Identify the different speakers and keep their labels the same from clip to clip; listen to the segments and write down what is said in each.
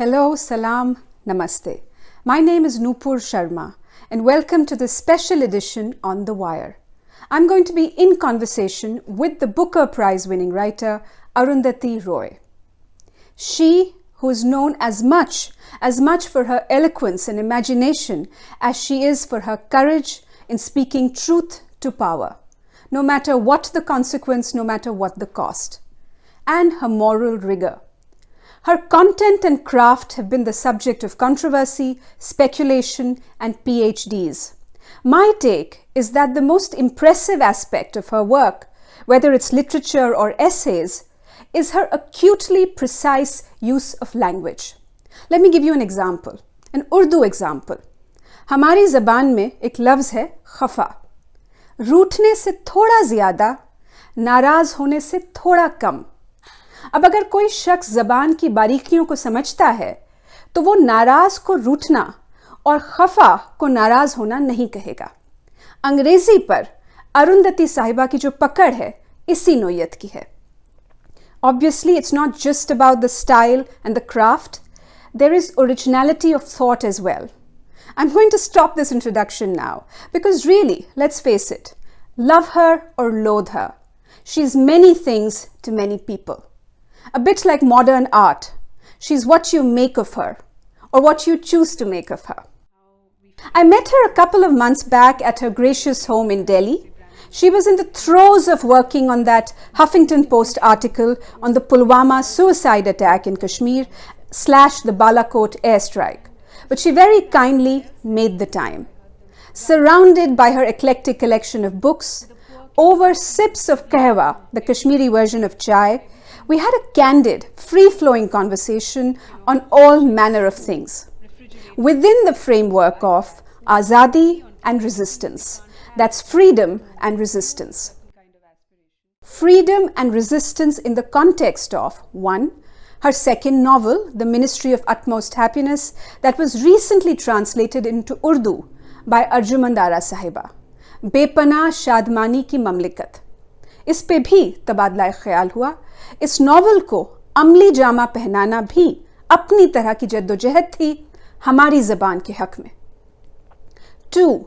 Speaker 1: Hello, salam, namaste. My name is Nupur Sharma and welcome to this special edition on The Wire. I'm going to be in conversation with the Booker Prize winning writer Arundhati Roy. She, who is known as much for her eloquence and imagination as she is for her courage in speaking truth to power, no matter what the consequence, no matter what the cost, and her moral rigor. Her content and craft have been the subject of controversy, speculation, and PhDs. My take is that the most impressive aspect of her work, whether it's literature or essays, is her acutely precise use of language. Let me give you an example, an Urdu example. हमारी ज़बान में एक लफ्ज़ है खफा, रूठने से थोड़ा ज़्यादा, नाराज़ होने से थोड़ा कम. अब अगर कोई शख्स ज़बान की बारीकियों को समझता है तो वो नाराज़ को रूठना और खफा को नाराज़ होना नहीं कहेगा. अंग्रेज़ी पर अरुंधति साहिबा की जो पकड़ है इसी नोयत की है. Obviously, it's not just about the style and the craft. There is originality of thought as well. I'm going to stop this introduction now because really, let's face it, love her or loathe her, she's many things to many people. A bit like modern art, she's what you make of her or what you choose to make of her. I met her a couple of months back at her gracious home in Delhi. She was in the throes of working on that Huffington Post article on the Pulwama suicide attack in Kashmir / the Balakot airstrike, but she very kindly made the time. Surrounded by her eclectic collection of books, over sips of kahwa, the Kashmiri version of chai, we had a candid, free-flowing conversation on all manner of things, within the framework of azadi and resistance. That's freedom and resistance. Freedom and resistance in the context of 1. Her second novel, The Ministry of Utmost Happiness, that was recently translated into Urdu by Arjuman Dara Sahiba. बेपनाह शादमानी की ममलिकत. इस पे भी तबादला ख्याल हुआ. इस novel को अमली जामा पहनाना भी अपनी तरह की जद्दोजहद थी हमारी ज़बान के हक में. 2.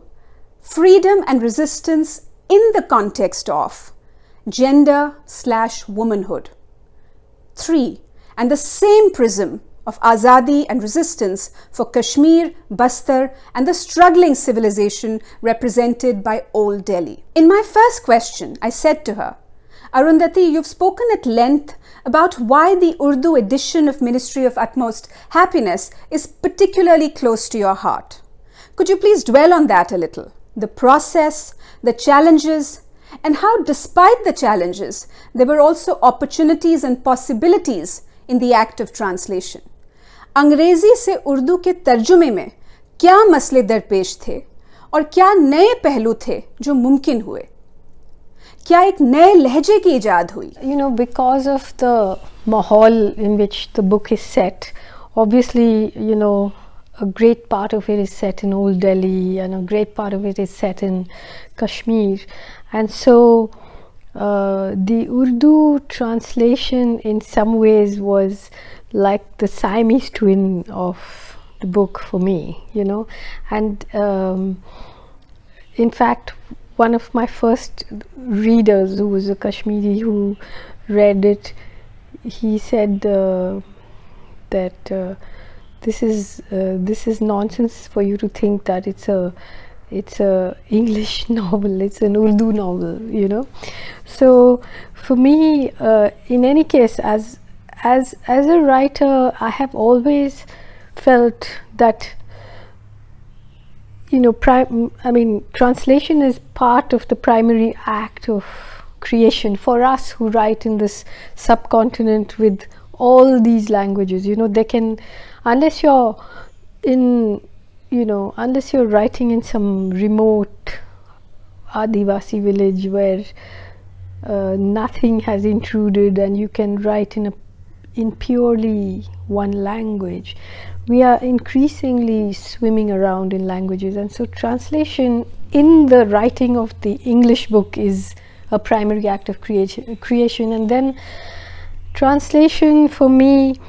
Speaker 1: Freedom and resistance in the context of gender/womanhood. 3. And the same prism of azadi and resistance for Kashmir, Bastar, and the struggling civilization represented by Old Delhi. In my first question, I said to her, Arundhati, you've spoken at length about why the Urdu edition of Ministry of Utmost Happiness is particularly close to your heart. Could you please dwell on that a little? The process, the challenges, and how despite the challenges, there were also opportunities and possibilities in the act of translation. अंग्रेजी से उर्दू के तर्जुमे में क्या मसले दरपेश थे और क्या नए पहलू थे जो मुमकिन हुए? क्या एक नए लहजे की इजाद हुई?
Speaker 2: You know, because of the mahal in which the book is set, obviously, you know, a great part of it is set in Old Delhi and a great part of it is set in Kashmir. And so the Urdu translation in some ways was like the Siamese twin of the book for me, you know. And in fact, one of my first readers, who was a Kashmiri who read it, he said that this is nonsense for you to think that it's a English novel, it's an Urdu novel, you know. So for me, in any case, as a writer, I have always felt that, you know, translation is part of the primary act of creation for us who write in this subcontinent with all these languages. You know, they can, unless you're writing in some remote Adivasi village where nothing has intruded and you can write in purely one language. We are increasingly swimming around in languages, and so translation in the writing of the English book is a primary act of creation. And then translation for me,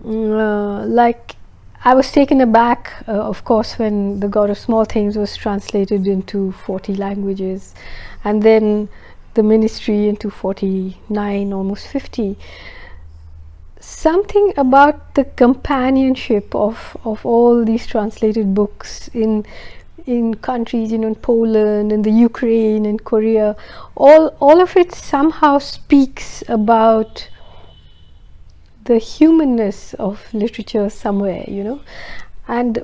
Speaker 2: like I was taken aback, of course, when The God of Small Things was translated into 40 languages, and then The Ministry into 49, almost 50. Something about the companionship of all these translated books in countries, in Poland, in the Ukraine, in Korea, all of it somehow speaks about the humanness of literature somewhere,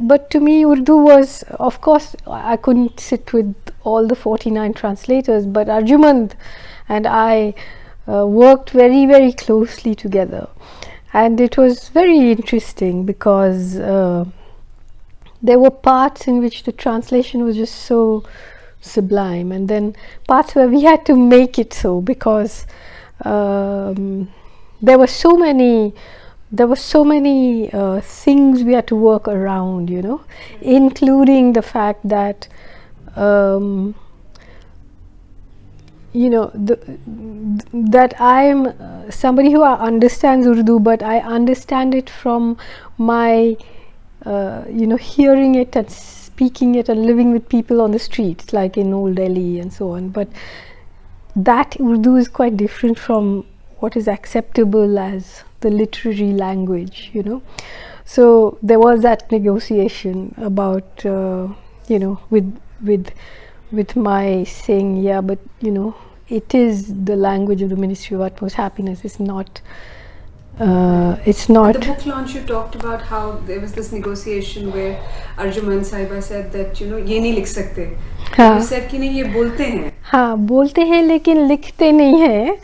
Speaker 2: but to me Urdu was, of course, I couldn't sit with all the 49 translators, but Arjumand and I worked very, very closely together, and it was very interesting because there were parts in which the translation was just so sublime, and then parts where we had to make it so, because there were so many things we had to work around, including the fact that that I'm somebody who understands Urdu, but I understand it from my hearing it and speaking it and living with people on the streets, like in Old Delhi and so on. But that Urdu is quite different from what is acceptable as the literary language, So there was that negotiation about, with my saying, yeah, but it is the language of the Ministry of Utmost Happiness. It's not. It's not.
Speaker 1: At the book launch, you talked about how there was this negotiation where Arjuman Sahiba said that ये नहीं लिख सकते. You said कि नहीं, ये बोलते हैं.
Speaker 2: हाँ, बोलते हैं लेकिन लिखते नहीं हैं.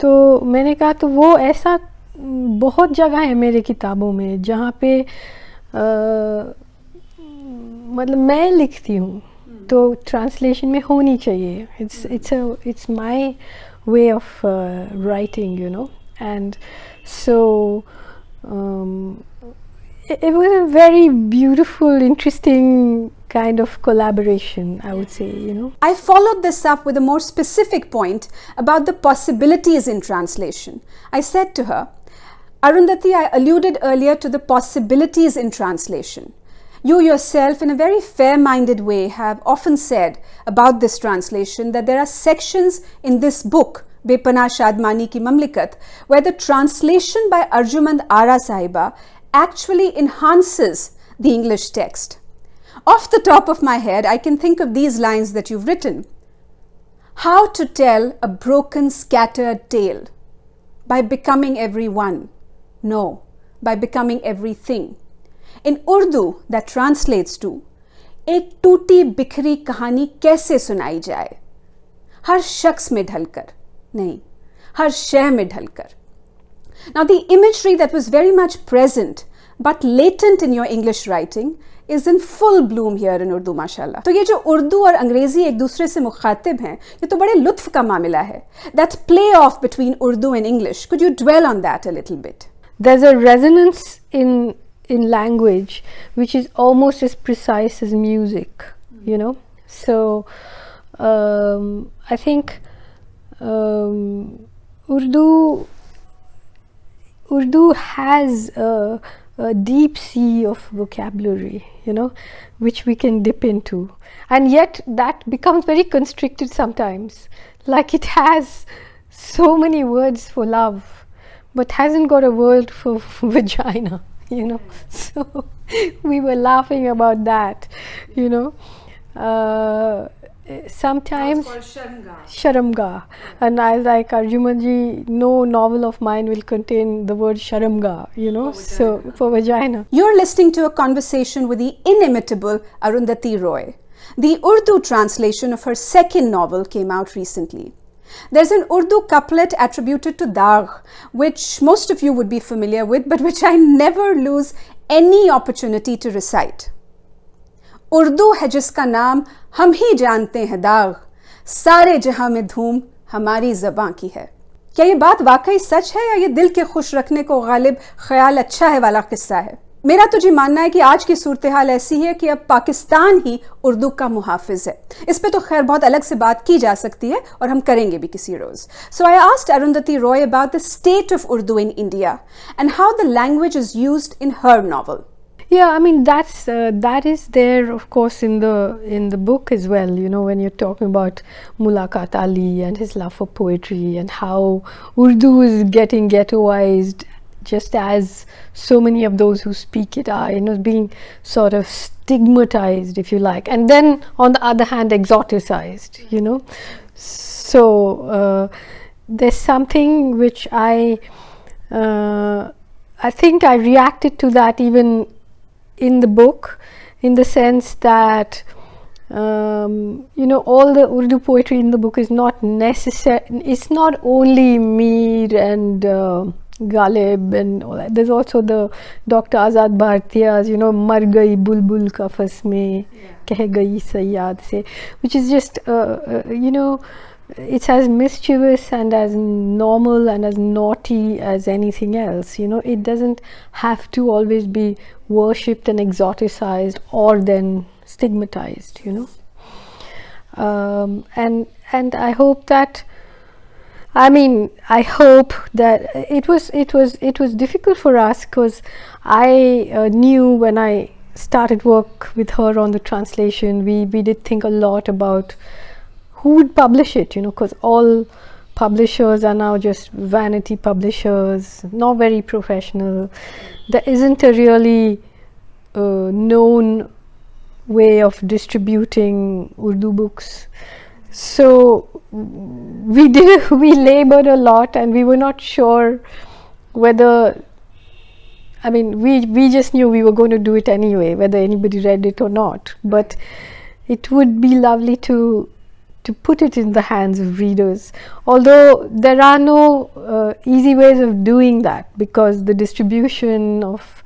Speaker 2: तो मैंने कहा तो वो ऐसा बहुत जगह है मेरे किताबों में जहाँ पे मतलब मैं लिखती हूँ, तो ट्रांसलेशन में होनी चाहिए. It's my way of writing, and so it was a very beautiful, interesting kind of collaboration, I would say,
Speaker 1: I followed this up with a more specific point about the possibilities in translation. I said to her, Arundhati, I alluded earlier to the possibilities in translation. You yourself, in a very fair-minded way, have often said about this translation that there are sections in this book, Bepana Shadmani Ki Mamlikat, where the translation by Arjumand Ara Sahiba actually enhances the English text. Off the top of my head, I can think of these lines that you've written. How to tell a broken, scattered tale? By becoming everyone. No, by becoming everything. In Urdu, that translates to, एक टूटी बिखरी कहानी कैसे सुनाई जाए? हर शख्स में ढलकर, नहीं, हर शय में ढलकर. Now, the imagery that was very much present but latent in your English writing is in full bloom here in Urdu, mashallah. तो ये जो उर्दू और अंग्रेजी एक दूसरे से मुखातिब हैं, ये तो बड़े लुत्फ का मामला है. That play off between Urdu and English, could you dwell on that a little bit?
Speaker 2: There's a resonance in language which is almost as precise as music, So I think Urdu has a deep sea of vocabulary, which we can dip into, and yet that becomes very constricted sometimes. Like it has so many words for love, but hasn't got a word for vagina. So we were laughing about that, sometimes sharamga, and I was like, Arjumanji, no novel of mine will contain the word sharamga, so for vagina.
Speaker 1: You're listening to a conversation with the inimitable Arundhati Roy. The Urdu translation of her second novel came out recently. There's an Urdu couplet attributed to Dagh, which most of you would be familiar with, but which I never lose any opportunity to recite. Urdu है जिसका नाम हम ही जानते हैं दाग, सारे जहां में धूम हमारी ज़बां की है. क्या ये बात वाकई सच है या ये दिल के खुश रखने को गालिब ख्याल अच्छा है वाला किस्सा है? मेरा तो जी मानना है कि आज की सूरत हाल ऐसी है कि अब पाकिस्तान ही उर्दू का मुहाफिज है. इस पे तो खैर बहुत अलग से बात की जा सकती है और हम करेंगे भी किसी रोज. So I asked Arundhati Roy about the state of Urdu in India and how the language is used in her novel.
Speaker 2: Yeah, I mean that is there, of course, in the book as well. You know, when you're talking about Mulaqat Ali and his love for poetry and how Urdu is getting ghettoized, just as so many of those who speak it are, you know, being sort of stigmatized, if you like, and then on the other hand, exoticized. You know, so there's something which I think I reacted to that even in the book, in the sense that you know, all the Urdu poetry in the book is not necessary. It's not only Mir and Ghalib and all that. There's also the Dr. Azad Bhartiya's, you know, Mar gayi bulbul kafas mein, keh gayi sayyad se, which is just you know, it's as mischievous and as normal and as naughty as anything else. You know, it doesn't have to always be worshipped and exoticized or then stigmatized, you know. And I hope that, I mean, I hope that it was difficult for us, because I knew when I started work with her on the translation, we did think a lot about who would publish it, you know, because all publishers are now just vanity publishers, not very professional. There isn't a really known way of distributing Urdu books. So we labored a lot, and we were not sure whether, I mean, we just knew we were going to do it anyway, whether anybody read it or not. But it would be lovely to put it in the hands of readers, although there are no easy ways of doing that, because the distribution of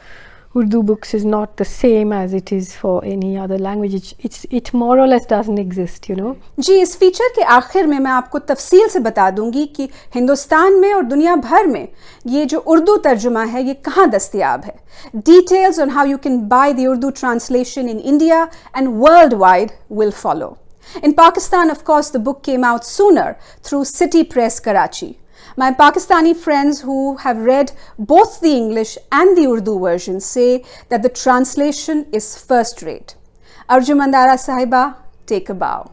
Speaker 2: Urdu books is not the same as it is for any other language. It more or less doesn't exist, you know.
Speaker 1: जी, इस feature के आखिर में मैं आपको तफसील से बता दूंगी कि हिंदुस्तान में और दुनिया भर में ये जो उर्दू तर्जुमा है ये कहाँ दस्तयाब है. Details on how you can buy the Urdu translation in India and worldwide will follow. In Pakistan, of course, the book came out sooner through City Press, Karachi. My Pakistani friends who have read both the English and the Urdu version say that the translation is first rate. Arjumandara Sahiba, take a bow.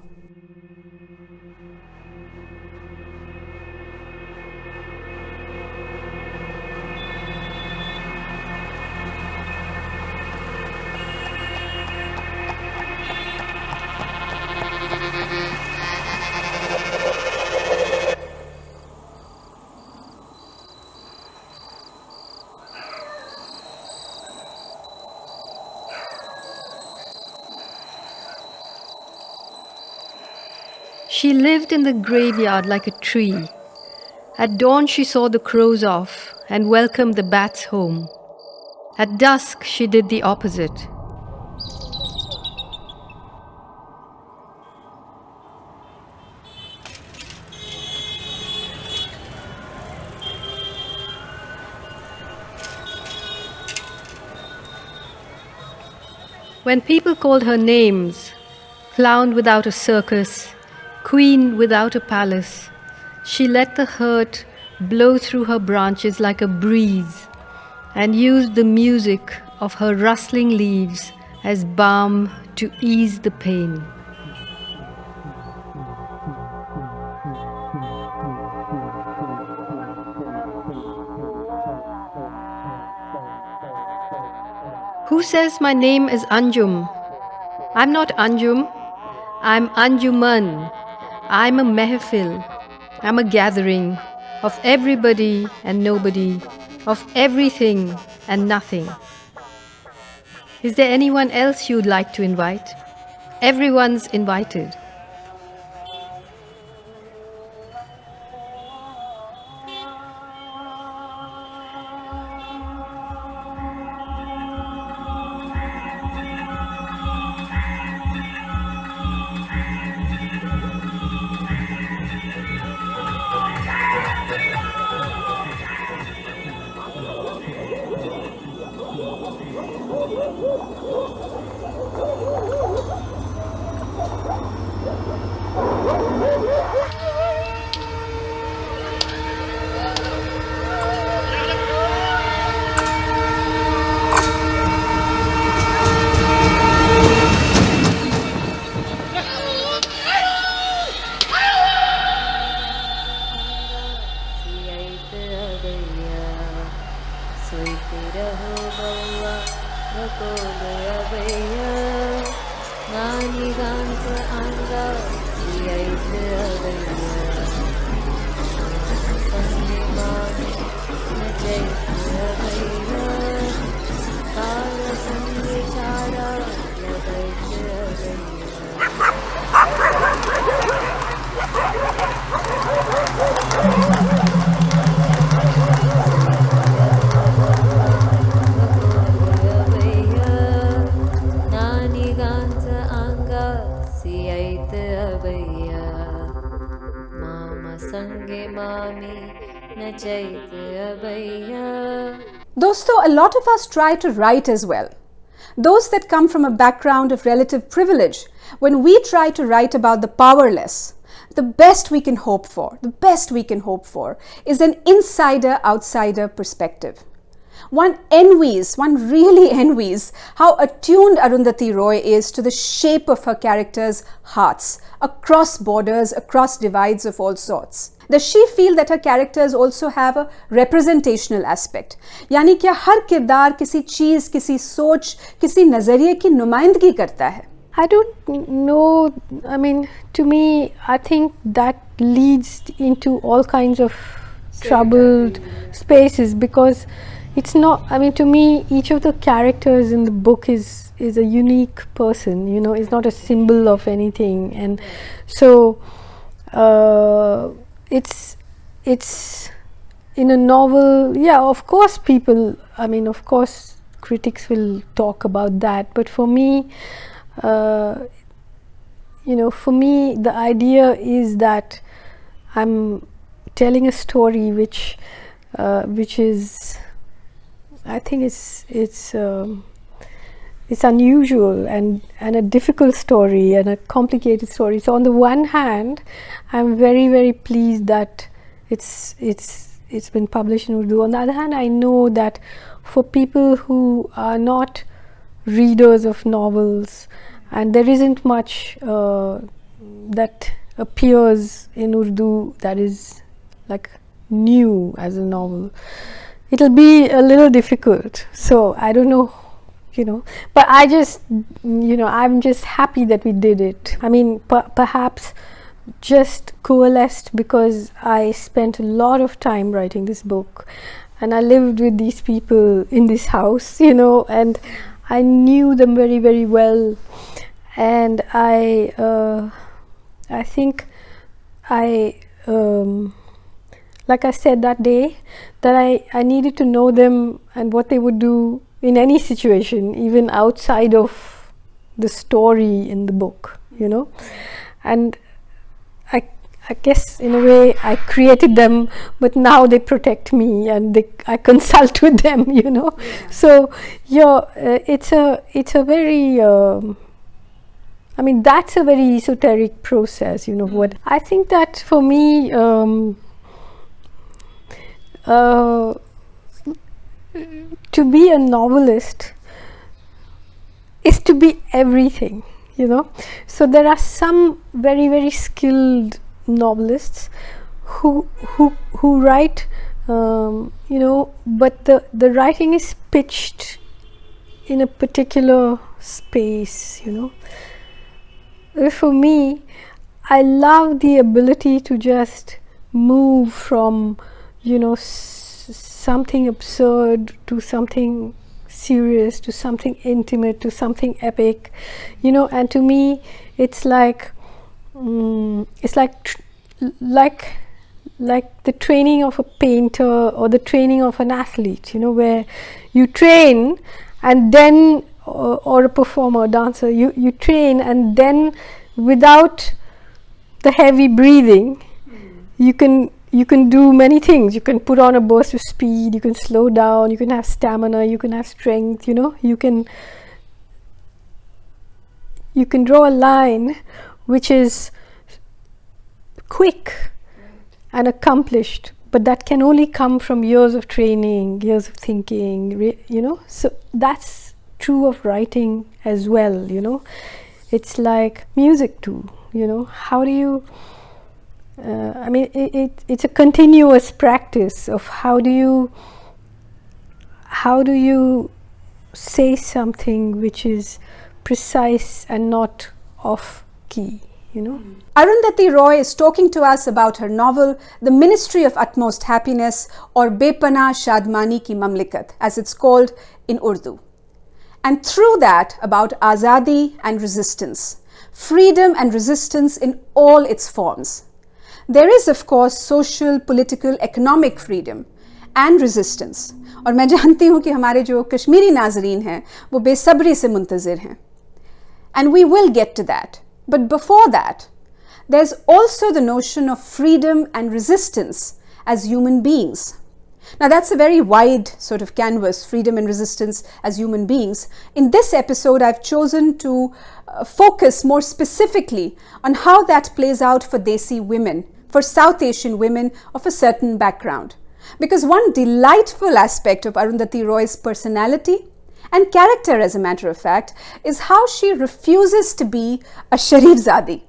Speaker 3: She lived in the graveyard like a tree. At dawn she saw the crows off and welcomed the bats home. At dusk she did the opposite. When people called her names, clown without a circus, queen without a palace, she let the hurt blow through her branches like a breeze and used the music of her rustling leaves as balm to ease the pain. Who says my name is Anjum? I'm not Anjum. I'm Anjuman. I'm a mehfil. I'm a gathering of everybody and nobody, of everything and nothing. Is there anyone else you'd like to invite? Everyone's invited.
Speaker 1: Dosto, a lot of us try to write as well. Those that come from a background of relative privilege, when we try to write about the powerless, the best we can hope for is an insider-outsider perspective. One really envies how attuned Arundhati Roy is to the shape of her characters' hearts, across borders, across divides of all sorts. Does she feel that her characters also have a representational aspect? यानी क्या हर किरदार किसी चीज़, किसी सोच, किसी नज़रिए की नुमाइंदगी करता है?
Speaker 2: I don't know. I mean, to me, I think that leads into all kinds of troubled spaces, because it's not, I mean, to me, each of the characters in the book is a unique person, you know, it's not a symbol of anything. And so it's in a novel, yeah, of course people, I mean, of course critics will talk about that, but for me, you know, for me the idea is that I'm telling a story which is, I think it's unusual and a difficult story and a complicated story. So on the one hand, I'm very, very pleased that it's been published in Urdu. On the other hand, I know that for people who are not readers of novels, and there isn't much that appears in Urdu that is like new as a novel, it'll be a little difficult. So I don't know, you know, but I just, you know, I'm just happy that we did it. I mean, perhaps just coalesced because I spent a lot of time writing this book, and I lived with these people in this house, you know, and I knew them very, very well. And I think like I said that day, that I needed to know them and what they would do in any situation, even outside of the story in the book, you know. And I guess in a way I created them, but now they protect me and I consult with them, you know. Yeah. So yeah, it's a very I mean, that's a very esoteric process, you know. What I think that for me, to be a novelist is to be everything, you know. So there are some very, very skilled novelists who write, you know, but the writing is pitched in a particular space, you know. For me, I love the ability to just move from, you know, something absurd to something serious, to something intimate, to something epic, you know. And to me, it's like like the training of a painter or the training of an athlete, you know, where you train and then or a performer, dancer, you train, and then without the heavy breathing, you can do many things. You can put on a burst of speed, you can slow down, you can have stamina, you can have strength, you know. You can draw a line which is quick and accomplished, but that can only come from years of training, years of thinking, you know. So that's true of writing as well, you know. It's like music too, you know. How do you I mean, it's a continuous practice of how do you say something which is precise and not off key, you know.
Speaker 1: Arundhati Roy is talking to us about her novel, The Ministry of Utmost Happiness, or Bepana Shadmani Ki Mamlikat, as it's called in Urdu. And through that, about azadi and resistance, freedom and resistance in all its forms. There is, of course, social, political, economic freedom and resistance. और मैं जानती हूँ कि हमारे जो कश्मीरी नाज़रीन हैं वो बेसब्री से मुंतज़िर हैं. And we will get to that. But before that, there's also the notion of freedom and resistance as human beings. Now that's a very wide sort of canvas, freedom and resistance as human beings. In this episode, I've chosen to focus more specifically on how that plays out for Desi women, for South Asian women of a certain background. Because one delightful aspect of Arundhati Roy's personality and character, as a matter of fact, is how she refuses to be a Sharif Zadi.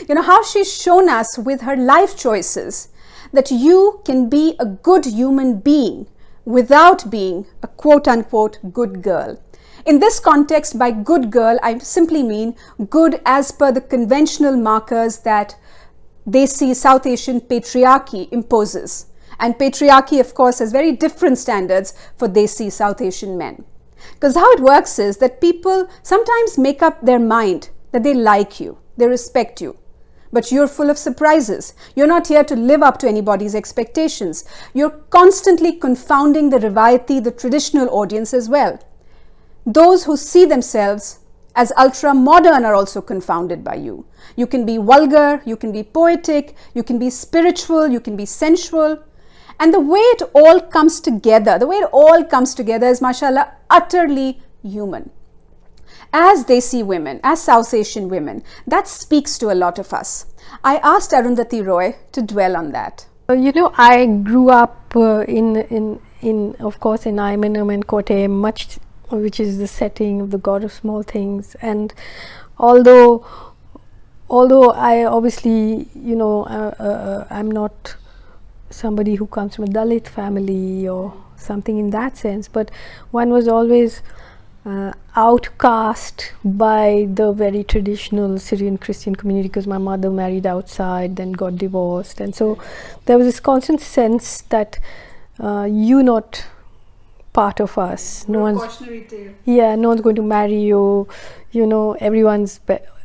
Speaker 1: You know, how she's shown us with her life choices that you can be a good human being without being a quote-unquote good girl. In this context, by good girl, I simply mean good as per the conventional markers that Desi South Asian patriarchy imposes. And patriarchy, of course, has very different standards for Desi South Asian men. Because how it works is that people sometimes make up their mind that they like you, they respect you. But you're full of surprises. You're not here to live up to anybody's expectations. You're constantly confounding the Rivayati, the traditional audience as well. Those who see themselves as ultra-modern are also confounded by you. You can be vulgar, you can be poetic, you can be spiritual, you can be sensual. And the way it all comes together, is, mashallah, utterly human. As Desi women, as South Asian women, that speaks to a lot of us. I asked Arundhati Roy to dwell on that.
Speaker 2: You know, I grew up in of course, in Imanam and Kottayam, which is the setting of the God of Small Things. And although I obviously, you know, I'm not somebody who comes from a Dalit family or something in that sense, but one was always outcast by the very traditional Syrian Christian community because my mother married outside, then got divorced, and so there was this constant sense that you're not part of us. No one's going to marry you. You know, everyone's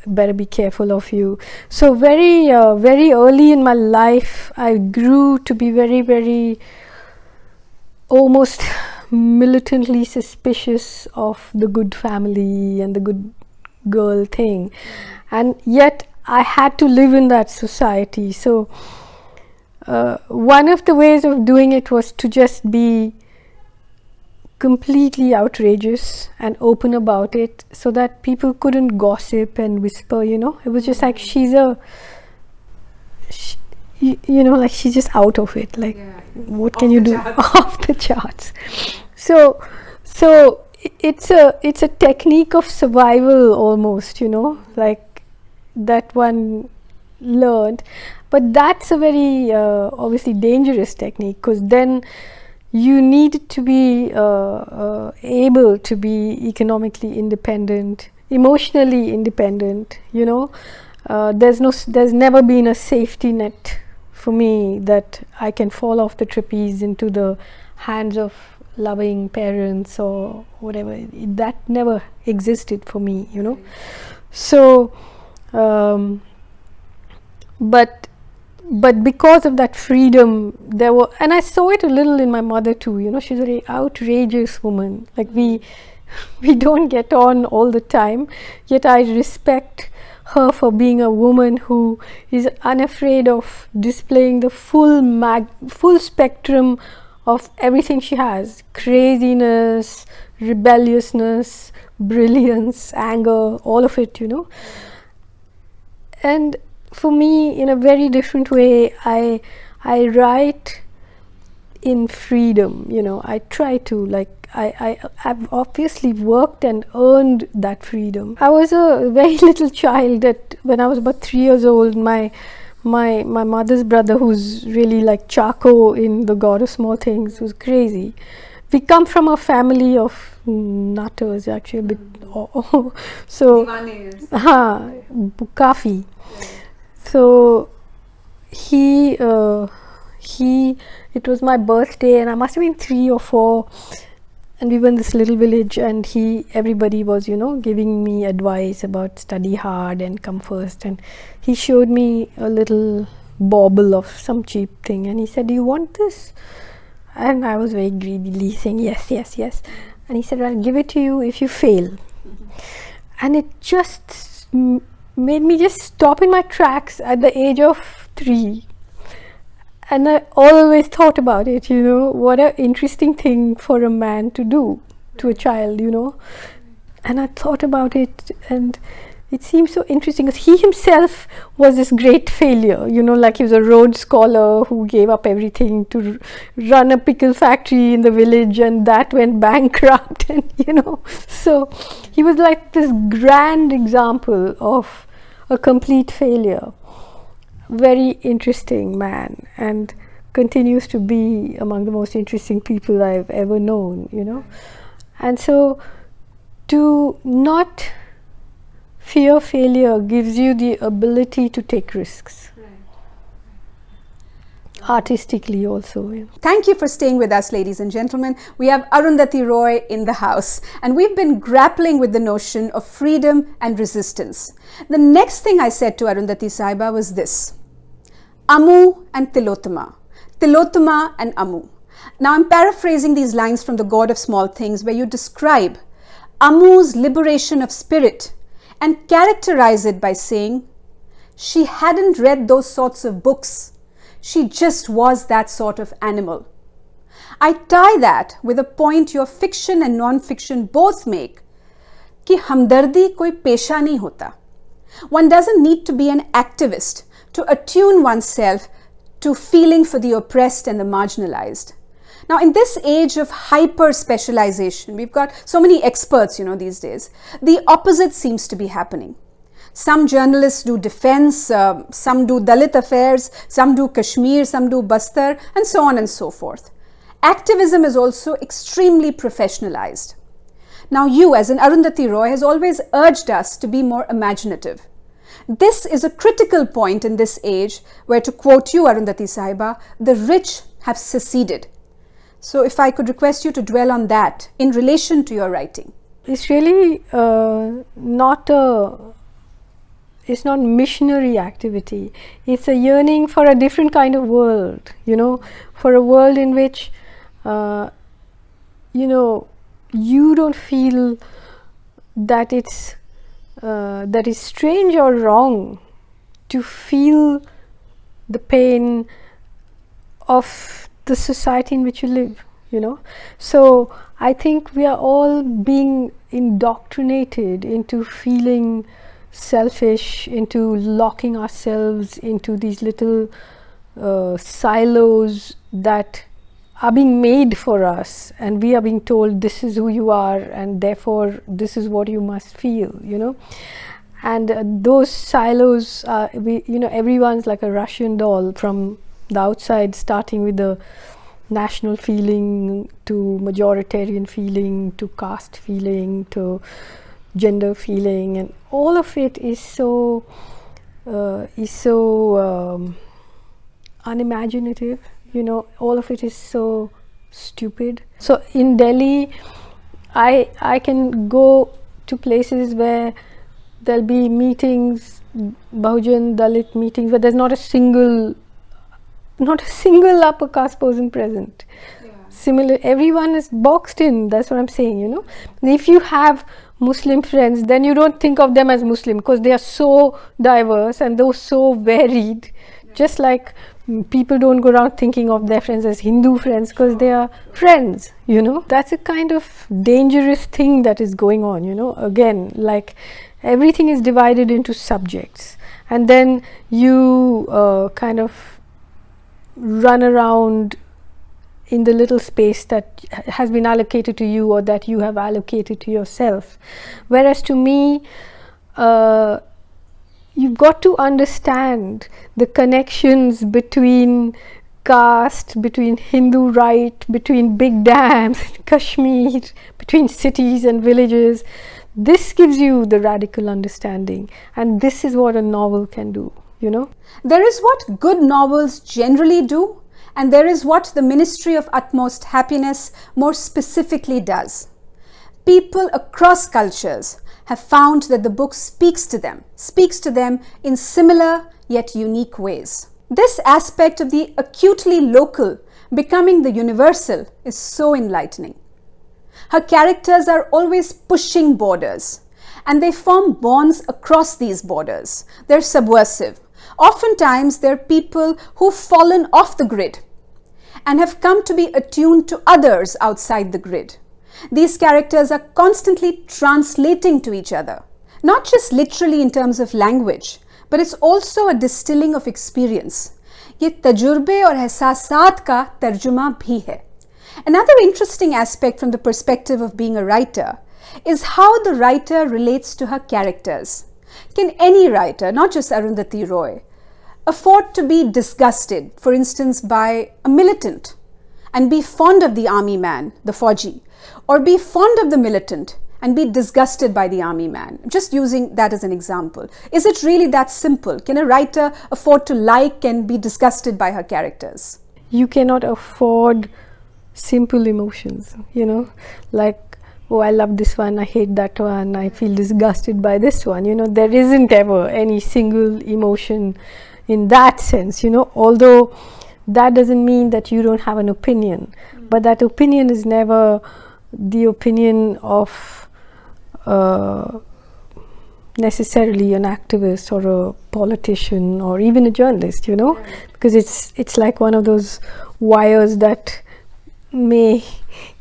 Speaker 2: better be careful of you. So very early in my life, I grew to be very, very almost militantly suspicious of the good family and the good girl thing, and yet I had to live in that society. So one of the ways of doing it was to just be completely outrageous and open about it so that people couldn't gossip and whisper, you know. It was just like she's just out of it, like what can you do? Off the charts. So it's a technique of survival almost, you know, like that one learned. But that's a very obviously dangerous technique, because then you need to be able to be economically independent, emotionally independent, you know. There's never been a safety net for me that I can fall off the trapeze into the hands of loving parents or whatever. That never existed for me, you know. So but because of that freedom, there were, and I saw it a little in my mother too, you know. She's a very outrageous woman. Like we don't get on all the time, yet I respect her for being a woman who is unafraid of displaying the full spectrum of everything she has: craziness, rebelliousness, brilliance, anger, all of it, you know. And for me, in a very different way, I write in freedom, you know. I try to, like, I've obviously worked and earned that freedom. I was a very little child when I was about 3 years old. My mother's brother, who's really like Chaco in The God of Small Things, was crazy. We come from a family of nutters actually, a bit. So, kafi. So it was my birthday, and I must have been 3 or 4, and we were in this little village, and everybody was, giving me advice about study hard and come first, and he showed me a little bauble of some cheap thing, and he said, "Do you want this?" And I was very greedily saying yes, yes, yes. And he said, "I'll give it to you if you fail." And it just made me just stop in my tracks at the age of 3. And I always thought about it, what an interesting thing for a man to do to a child, And I thought about it, and it seemed so interesting because he himself was this great failure, like he was a Rhodes Scholar who gave up everything to run a pickle factory in the village, and that went bankrupt, and so he was like this grand example of a complete failure. Very interesting man, and continues to be among the most interesting people I've ever known, And so to not fear failure gives you the ability to take risks. Artistically also.
Speaker 1: Thank you for staying with us, ladies and gentlemen. We have Arundhati Roy in the house, and we've been grappling with the notion of freedom and resistance. The next thing I said to Arundhati Sahiba was this: Amu and Tilotama. Tilotama and Amu. Now I'm paraphrasing these lines from The God of Small Things, where you describe Amu's liberation of spirit and characterize it by saying, she hadn't read those sorts of books. She just was that sort of animal. I tie that with a point your fiction and non-fiction both make, कि हमदर्दी कोई पेशा नहीं होता. One doesn't need to be an activist to attune oneself to feeling for the oppressed and the marginalized. Now, in this age of hyper-specialization, we've got so many experts, these days, the opposite seems to be happening. Some journalists do defense, some do Dalit affairs, some do Kashmir, some do Bastar, and so on and so forth. Activism is also extremely professionalized. Now, you, as an Arundhati Roy, has always urged us to be more imaginative. This is a critical point in this age where, to quote you, Arundhati Sahiba, the rich have seceded. So if I could request you to dwell on that in relation to your writing.
Speaker 2: It's really it's not missionary activity. It's a yearning for a different kind of world, for a world in which, you don't feel that that is strange or wrong to feel the pain of the society in which you live, So I think we are all being indoctrinated into feeling selfish, into locking ourselves into these little silos that are being made for us, and we are being told this is who you are, and therefore this is what you must feel, And those silos are, everyone's like a Russian doll from the outside, starting with the national feeling to majoritarian feeling to caste feeling to gender feeling, and all of it is so unimaginative, all of it is so stupid. So in Delhi, I can go to places where there'll be meetings, Bahujan Dalit meetings, where there's not a single upper caste person present. Yeah. Similar, everyone is boxed in. That's what I'm saying, And if you have Muslim friends, then you don't think of them as Muslim because they are so diverse and they're so varied. Yeah. Just like people don't go around thinking of their friends as Hindu friends because they are friends, That's a kind of dangerous thing that is going on, Again, like everything is divided into subjects, and then you kind of run around in the little space that has been allocated to you or that you have allocated to yourself. Whereas to me, you've got to understand the connections between caste, between Hindu right, between big dams in Kashmir, between cities and villages. This gives you the radical understanding, and this is what a novel can do, you know.
Speaker 1: There is what good novels generally do, and there is what the Ministry of Utmost Happiness more specifically does. People across cultures have found that the book speaks to them in similar yet unique ways. This aspect of the acutely local becoming the universal is so enlightening. Her characters are always pushing borders, and they form bonds across these borders. They're subversive. Oftentimes, they're people who've fallen off the grid and have come to be attuned to others outside the grid. These characters are constantly translating to each other, not just literally in terms of language, but it's also a distilling of experience. ये तजुर्बे और एहसासात का तर्जुमा भी है. Another interesting aspect from the perspective of being a writer is how the writer relates to her characters. Can any writer, not just Arundhati Roy, afford to be disgusted, for instance, by a militant and be fond of the army man, the Fauji, or be fond of the militant and be disgusted by the army man? Just using that as an example. Is it really that simple? Can a writer afford to like and be disgusted by her characters?
Speaker 2: You cannot afford simple emotions, you know, like, oh, I love this one, I hate that one, I feel disgusted by this one. You know, there isn't ever any single emotion in that sense, you know, although that doesn't mean that you don't have an opinion, but that opinion is never the opinion of necessarily an activist or a politician or even a journalist, you know, because it's like one of those wires that may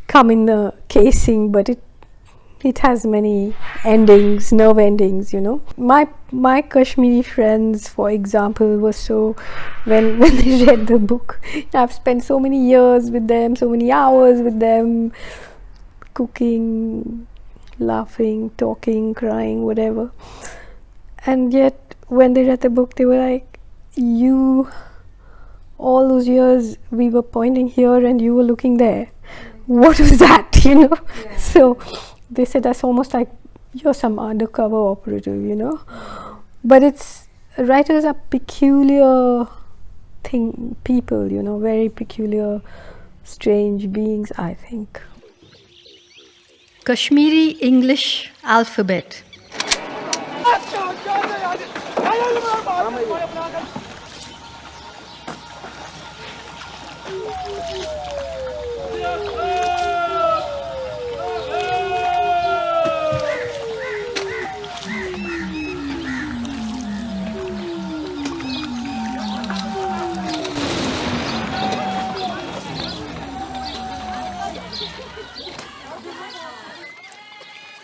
Speaker 2: come in the casing, but it has many endings, nerve endings, you know. My Kashmiri friends, for example, were so, when they read the book, I've spent so many years with them, so many hours with them, cooking, laughing, talking, crying, whatever. And yet when they read the book, they were like, you, all those years we were pointing here and you were looking there. What was that, you know? Yeah. So they said that's almost like you're some undercover operative, you know. But writers are peculiar people, you know, very peculiar, strange beings, I think.
Speaker 3: Kashmiri-English alphabet.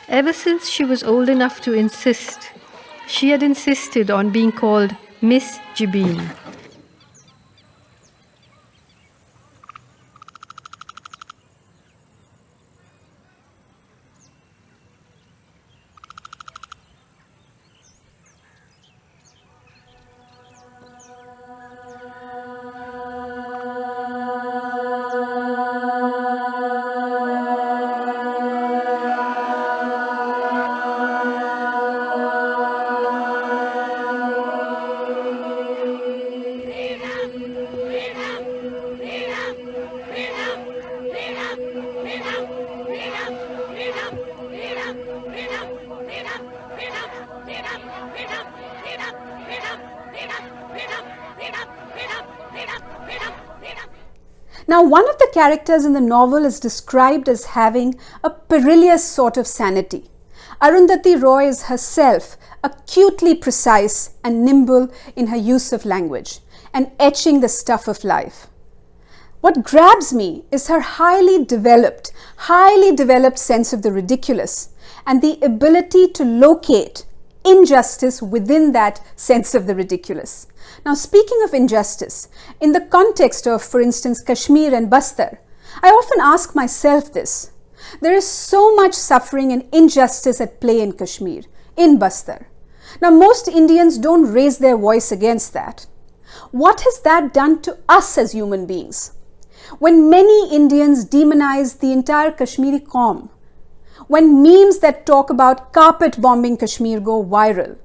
Speaker 3: Ever since she was old enough to insist, she had insisted on being called Miss Jibeen.
Speaker 1: Now, one of the characters in the novel is described as having a perilous sort of sanity. Arundhati Roy is herself acutely precise and nimble in her use of language and etching the stuff of life. What grabs me is her highly developed sense of the ridiculous and the ability to locate injustice within that sense of the ridiculous. Now, speaking of injustice, in the context of, for instance, Kashmir and Bastar, I often ask myself this. There is so much suffering and injustice at play in Kashmir, in Bastar. Now, most Indians don't raise their voice against that. What has that done to us as human beings? When many Indians demonize the entire Kashmiri Qaum, when memes that talk about carpet bombing Kashmir go viral,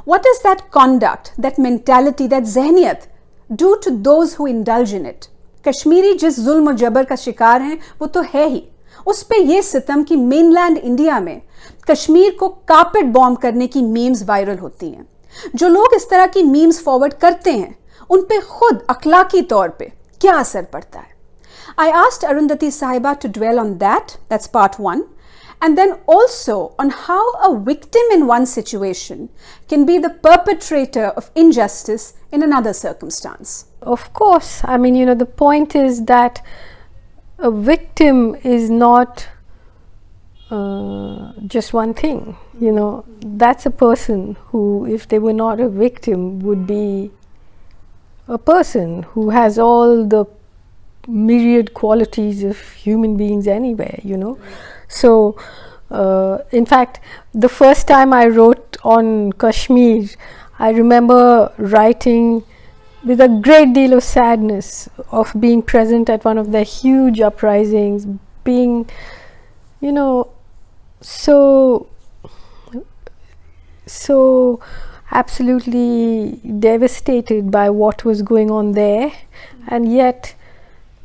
Speaker 1: what does that conduct, that mentality, that zehniyat do to those who indulge in it? Kashmiri जिस जुल्म और जबर का शिकार हैं वो तो है ही, उस पे ये सितम कि मेनलैंड इंडिया में कश्मीर को कार्पेट बॉम्ब करने की मीम्स वायरल होती हैं. जो लोग इस तरह की मीम्स फॉरवर्ड करते हैं उन पे खुद अखलाकी तौर पे क्या असर पड़ता है? I asked Arundhati Sahiba to dwell on that, that's part one, and then also on how a victim in one situation can be the perpetrator of injustice in another circumstance.
Speaker 2: Of course, I mean, the point is that a victim is not just one thing, that's a person who, if they were not a victim, would be a person who has all the myriad qualities of human beings anyway, So, in fact, the first time I wrote on Kashmir, I remember writing with a great deal of sadness of being present at one of the huge uprisings, being, so absolutely devastated by what was going on there, and yet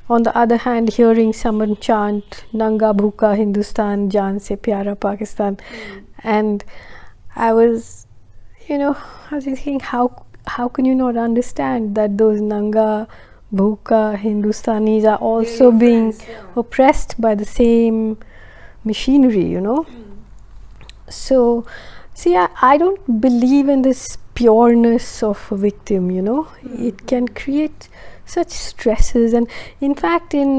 Speaker 2: on the other hand hearing someone chant Nanga Bhuka Hindustan Jaan Se Pyara Pakistan, and I was thinking, how can you not understand that those Nanga Bhuka Hindustanis are also being oppressed by the same machinery, So, see, I don't believe in this pureness of a victim, It can create such stresses, and in fact in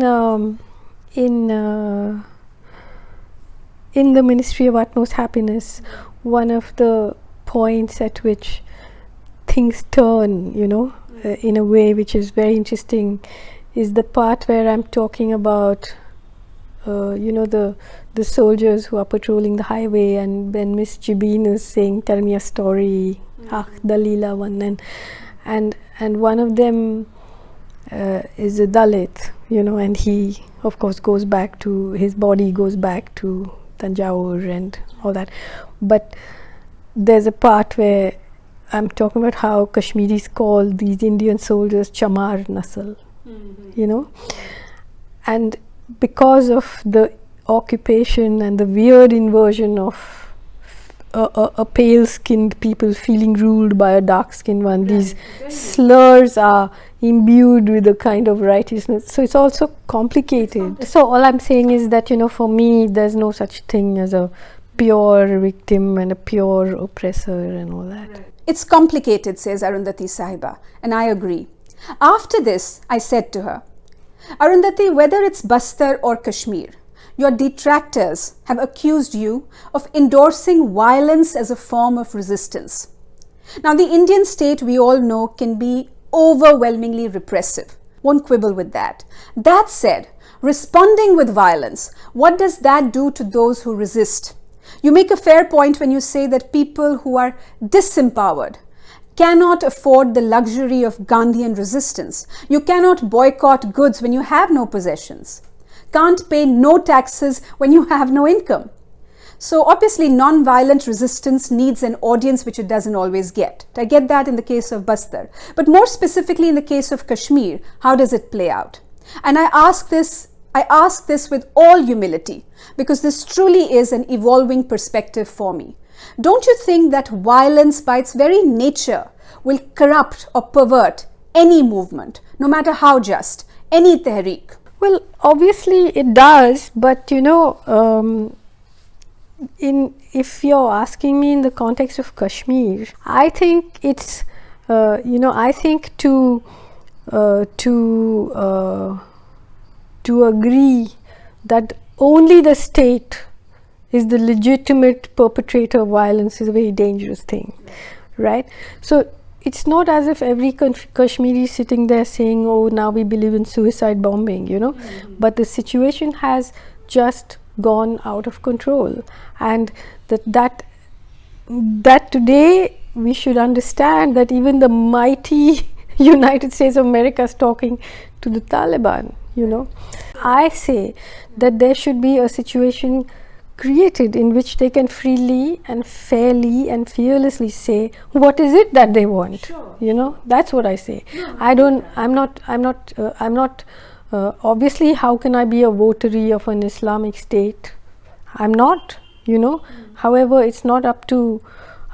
Speaker 2: the Ministry of Utmost Happiness, one of the points at which things turn, in a way which is very interesting, is the part where I'm talking about the soldiers who are patrolling the highway, and when Miss Jibeen is saying, tell me a story, Dalila one, and one of them is a Dalit, and he of course goes back to, his body goes back to Tanjore and all that. But there's a part where I'm talking about how Kashmiris call these Indian soldiers Chamar Nasal, and because of the occupation and the weird inversion of a pale-skinned people feeling ruled by a dark-skinned one, these slurs are imbued with a kind of righteousness, so it's also complicated. So all I'm saying is that for me there's no such thing as a pure victim and a pure oppressor and all that.
Speaker 1: It's complicated, says Arundhati Sahiba, and I agree. After this, I said to her, Arundhati, whether it's Bastar or Kashmir, your detractors have accused you of endorsing violence as a form of resistance. Now, the Indian state, we all know, can be overwhelmingly repressive. Won't quibble with that. That said, responding with violence, what does that do to those who resist? You make a fair point when you say that people who are disempowered cannot afford the luxury of Gandhian resistance. You cannot boycott goods when you have no possessions. Can't pay no taxes when you have no income. So obviously non-violent resistance needs an audience which it doesn't always get. I get that in the case of Bastar. But more specifically in the case of Kashmir, how does it play out? And I ask this with all humility, because this truly is an evolving perspective for me. Don't you think that violence by its very nature will corrupt or pervert any movement, no matter how just, any tehreek?
Speaker 2: Well, obviously it does, but if you're asking me in the context of Kashmir, I think it's I think to agree that only the state is the legitimate perpetrator of violence is a very dangerous thing, right? So it's not as if every Kashmiri is sitting there saying, oh, now we believe in suicide bombing, but the situation has just gone out of control, and that today we should understand that even the mighty United States of America is talking to the Taliban, you know. I say that there should be a situation created in which they can freely and fairly and fearlessly say what is it that they want. You know, that's what I say. I'm not obviously, how can I be a votary of an Islamic state? I'm not, you know. However, it's not up to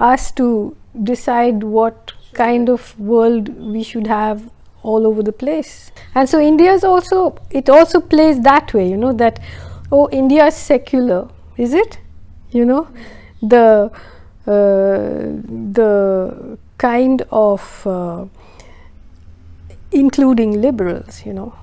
Speaker 2: us to decide what kind of world we should have all over the place. And so India's also, it also plays that way, you know, that, oh, India is secular, is it? You know, the kind of including liberals, you know,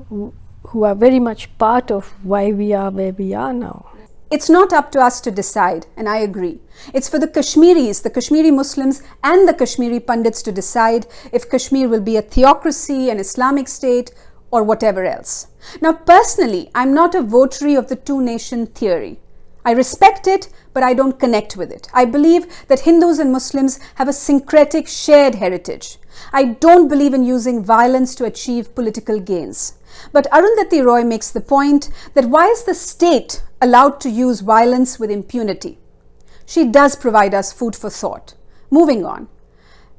Speaker 2: who are very much part of why we are where we are now.
Speaker 1: It's not up to us to decide, and I agree. It's for the Kashmiris, the Kashmiri Muslims and the Kashmiri Pandits to decide if Kashmir will be a theocracy, an Islamic state, or whatever else. Now, personally, I'm not a votary of the two-nation theory. I respect it, but I don't connect with it. I believe that Hindus and Muslims have a syncretic shared heritage. I don't believe in using violence to achieve political gains. But Arundhati Roy makes the point that why is the state allowed to use violence with impunity? She does provide us food for thought. Moving on.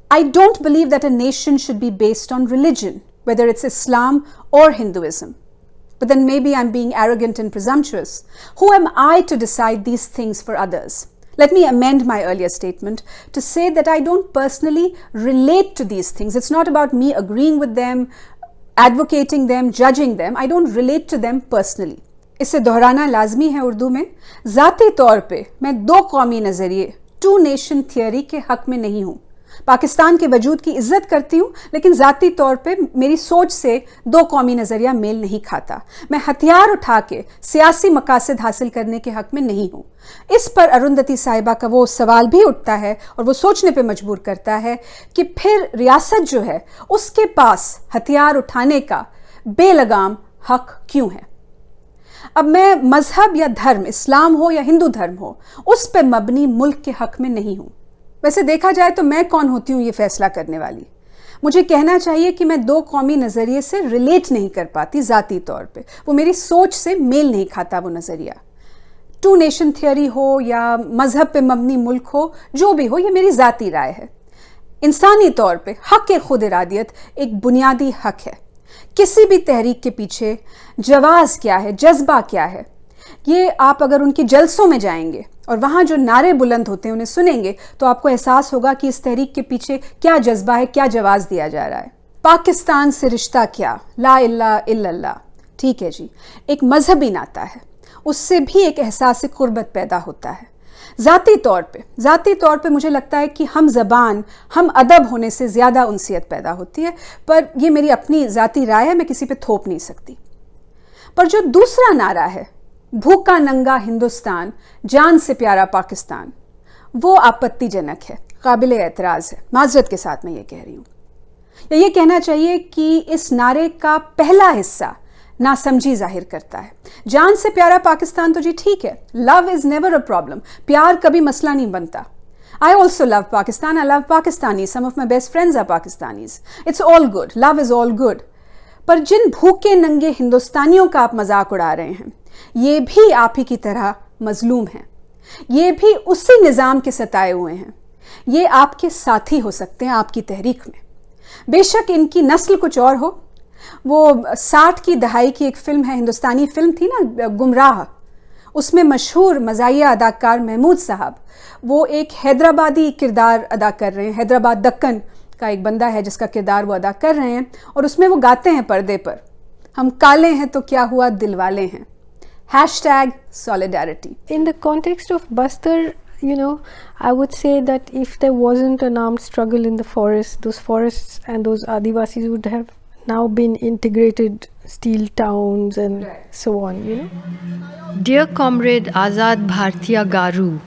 Speaker 1: I don't believe that a nation should be based on religion, whether it's Islam or Hinduism. But then maybe I'm being arrogant and presumptuous. Who am I to decide these things for others? Let me amend my earlier statement to say that I don't personally relate to these things. It's not about me agreeing with them, advocating them, judging them. I don't relate to them personally. इसे दोहराना लाजमी है उर्दू में. ज़ाती तौर पे मैं दो कौमी नज़रिए, टू नेशन थियरी के हक में नहीं हूँ. पाकिस्तान के वजूद की इज्जत करती हूँ, लेकिन ज़ाती तौर पे मेरी सोच से दो कौमी नज़रिया मेल नहीं खाता. मैं हथियार उठा के सियासी मकासद हासिल करने के हक में नहीं हूँ. इस पर अरुंधति साहिबा का वो सवाल भी उठता है और वो सोचने पे मजबूर करता है कि फिर रियासत जो है उसके पास हथियार उठाने का बेलगाम हक क्यों है. अब मैं मजहब या धर्म, इस्लाम हो या हिंदू धर्म हो, उस पे मबनी मुल्क के हक में नहीं हूँ. वैसे देखा जाए तो मैं कौन होती हूँ ये फैसला करने वाली. मुझे कहना चाहिए कि मैं दो कौमी नज़रिए से रिलेट नहीं कर पाती ज़ाती तौर पे. वो मेरी सोच से मेल नहीं खाता वो नज़रिया. टू नेशन थियरी हो या मजहब पे मबनी मुल्क हो, जो भी हो, ये मेरी ज़ाती राय है. इंसानी तौर पे हक़ खुद इरादियत एक बुनियादी हक़ है. किसी भी तहरीक के पीछे जवाज़ क्या है, जज्बा क्या है, ये आप अगर उनके जलसों में जाएंगे और वहाँ जो नारे बुलंद होते हैं उन्हें सुनेंगे तो आपको एहसास होगा कि इस तहरीक के पीछे क्या जज्बा है, क्या जवाज़ दिया जा रहा है. पाकिस्तान से रिश्ता क्या, ला इल्ला इल्लल्लाह, ठीक है जी, एक मजहबी नाता है, उससे भी एक एहसास कुर्बत पैदा होता है. ज़ाती तौर पे मुझे लगता है कि हम ज़बान, हम अदब होने से ज़्यादा उनसियत पैदा होती है, पर ये मेरी अपनी ज़ाती राय है, मैं किसी पे थोप नहीं सकती. पर जो दूसरा नारा है, भूखा नंगा हिंदुस्तान, जान से प्यारा पाकिस्तान, वो आपत्तिजनक है, काबिल एतराज़ है. माजरत के साथ मैं ये कह रही हूँ. या ये कहना चाहिए कि इस नारे का पहला हिस्सा नासमझी जाहिर करता है. जान से प्यारा पाकिस्तान तो जी ठीक है, love is never a problem, प्यार कभी मसला नहीं बनता. I also love Pakistan, I love Pakistanis, some of my best friends are Pakistanis. It's all good, love is all good. पर जिन भूखे नंगे हिंदुस्तानियों का आप मजाक उड़ा रहे हैं, ये भी आप ही की तरह मजलूम हैं. ये भी उसी निज़ाम के सताए हुए हैं. ये आपके साथी हो सकते हैं आपकी तहरीक में. बेशक इनकी नस्ल कुछ और हो. वो 60 की दहाई की एक फिल्म है, हिंदुस्तानी फिल्म थी ना, गुमराह, उसमें मशहूर मज़ाहिया अदाकार महमूद साहब, वो एक हैदराबादी किरदार अदा कर रहे हैं. हैदराबाद दक्कन का एक बंदा है जिसका किरदार वो अदा कर रहे हैं और उसमें वो गाते हैं पर्दे पर, हम काले हैं तो क्या हुआ दिलवाले हैं. #solidarity.
Speaker 2: In the context of Bastar, you know, I would say that if there wasn't an armed struggle in the forest, those forests and those Adivasis would have now been integrated steel towns and so on, you know.
Speaker 3: Dear comrade Azad Bhartiya Garu,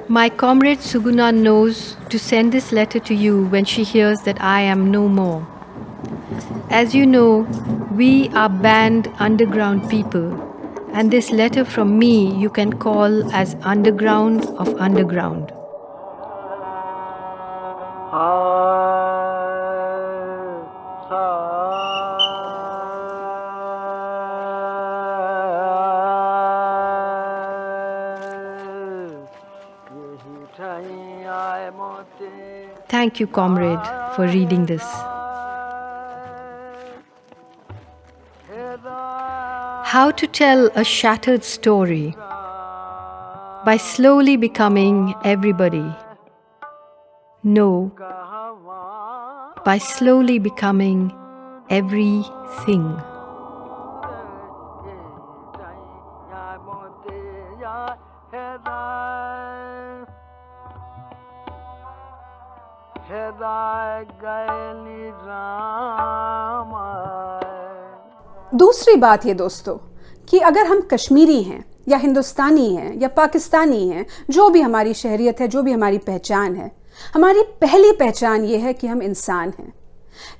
Speaker 3: my comrade Suguna knows to send this letter to you when she hears that I am no more. As you know, we are banned underground people, and this letter from me you can call as underground of underground. Thank you, comrade, for reading this. How to tell a shattered story by slowly becoming everybody. No, by slowly becoming everything.
Speaker 1: दूसरी बात ये दोस्तों कि अगर हम कश्मीरी हैं या हिंदुस्तानी हैं या पाकिस्तानी हैं, जो भी हमारी शहरियत है, जो भी हमारी पहचान है, हमारी पहली पहचान ये है कि हम इंसान हैं।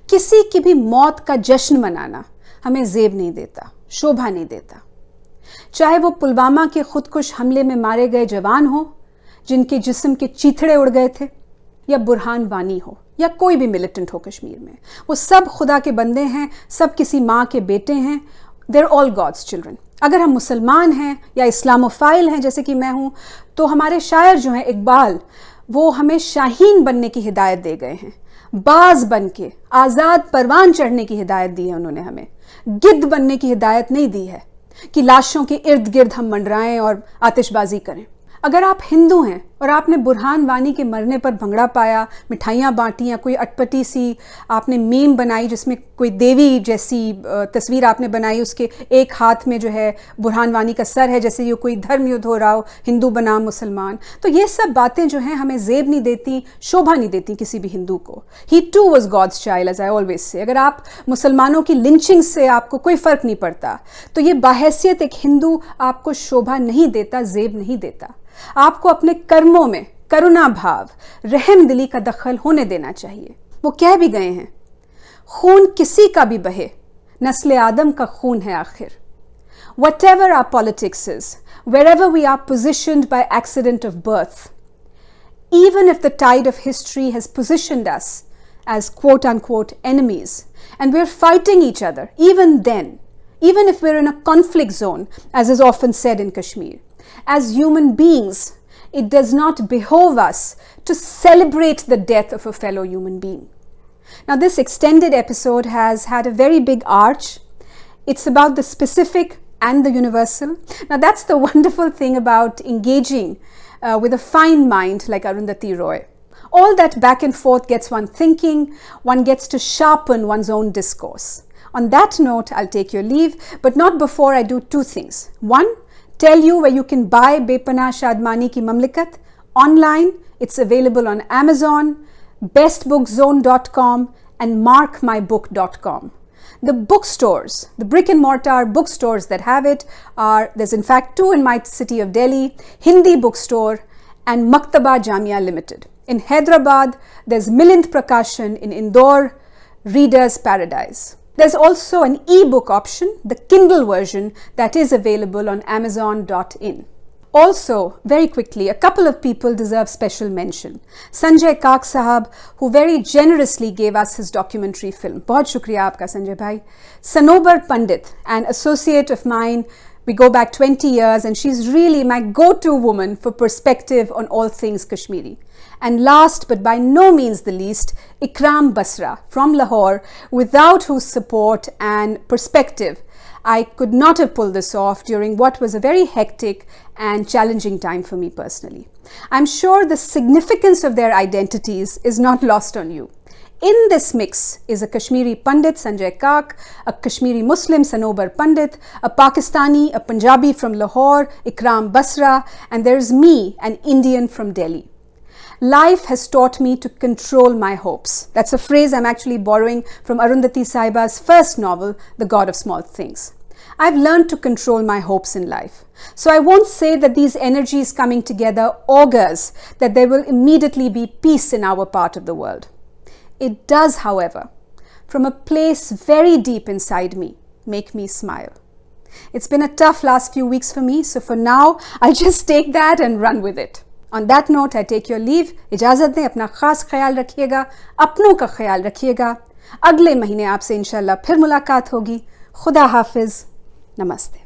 Speaker 1: किसी की भी मौत का जश्न मनाना हमें ज़ेब नहीं देता, शोभा नहीं देता। चाहे वो पुलवामा के खुदकुश हमले में मारे गए जवान हो जिनके जिस्म के चीथड़े उड़ गए थे, या बुरहान वानी हो, या कोई भी मिलिटेंट हो कश्मीर में, वो सब खुदा के बंदे हैं, सब किसी माँ के बेटे हैं। They're all God's children. अगर हम मुसलमान हैं या इस्लामोफाइल हैं जैसे कि मैं हूँ, तो हमारे शायर जो हैं इकबाल, वो हमें शाहीन बनने की हिदायत दे गए हैं। बाज बन के आज़ाद परवान चढ़ने की हिदायत दी है उन्होंने हमें। गिद्ध बनने की हिदायत नहीं दी है कि लाशों के इर्द गिर्द हम मंडराएं और आतिशबाजी करें। अगर आप हिंदू हैं और आपने बुरहान वानी के मरने पर भंगड़ा पाया, मिठाइयाँ बांटी, या कोई अटपटी सी आपने मीम बनाई जिसमें कोई देवी जैसी तस्वीर आपने बनाई, उसके एक हाथ में जो है बुरहान वानी का सर है, जैसे ये कोई धर्म युद्ध हो रहा हो, हिंदू बनाम मुसलमान, तो ये सब बातें जो हैं हमें ज़ेब नहीं देती, शोभा नहीं देती किसी भी हिंदू को। He too was god's child, as I always say. अगर आप मुसलमानों की लिंचिंग से आपको कोई फ़र्क नहीं पड़ता, तो ये बाहैसियत एक हिंदू आपको शोभा नहीं देता, ज़ेब नहीं देता। आपको अपने कर्मों में करुणा भाव, रहम दिली का दखल होने देना चाहिए। वो कह भी गए हैं, खून किसी का भी बहे, नस्ल आदम का खून है आखिर। Whatever our politics is, wherever we are positioned by accident of birth, even if the tide of history has positioned us as quote unquote enemies and we're fighting each other, even then, even if we're in a conflict zone, as is often said in Kashmir, as human beings, it does not behove us to celebrate the death of a fellow human being. Now, this extended episode has had a very big arch. It's about the specific and the universal. Now, that's the wonderful thing about engaging with a fine mind like Arundhati Roy. All that back and forth gets one thinking, one gets to sharpen one's own discourse. On that note, I'll take your leave, but not before I do two things. One, tell you where you can buy Bepana Shadmani Ki Mamlikat online. It's available on Amazon, bestbookzone.com and markmybook.com. The bookstores, the brick and mortar bookstores that have it are, there's in fact two in my city of Delhi, Hindi Bookstore and Maktaba Jamia Limited. In Hyderabad, there's Milind Prakashan. In Indore, Reader's Paradise. There's also an e-book option, the Kindle version, that is available on Amazon.in. Also, very quickly, a couple of people deserve special mention. Sanjay Kak Sahab, who very generously gave us his documentary film. Bahut shukriya aapka, Sanjay bhai. Sanobar Pandit, an associate of mine. We go back 20 years and she's really my go-to woman for perspective on all things Kashmiri. And last but by no means the least, Ikram Basra from Lahore, without whose support and perspective, I could not have pulled this off during what was a very hectic and challenging time for me personally. I'm sure the significance of their identities is not lost on you. In this mix is a Kashmiri Pandit, Sanjay Kak, a Kashmiri Muslim, Sanobar Pandit, a Pakistani, a Punjabi from Lahore, Ikram Basra, and there's me, an Indian from Delhi. Life has taught me to control my hopes. That's a phrase I'm actually borrowing from Arundhati Sahiba's first novel, The God of Small Things. I've learned to control my hopes in life. So I won't say that these energies coming together augurs that there will immediately be peace in our part of the world. It does, however, from a place very deep inside me, make me smile. It's been a tough last few weeks for me, so for now, I'll just take that and run with it. On that note, I take your leave. इजाज़त दें, अपना ख़ास ख्याल रखिएगा, अपनों का ख्याल रखिएगा. अगले महीने आपसे इंशाल्लाह फिर मुलाकात होगी. खुदा हाफिज़. नमस्ते.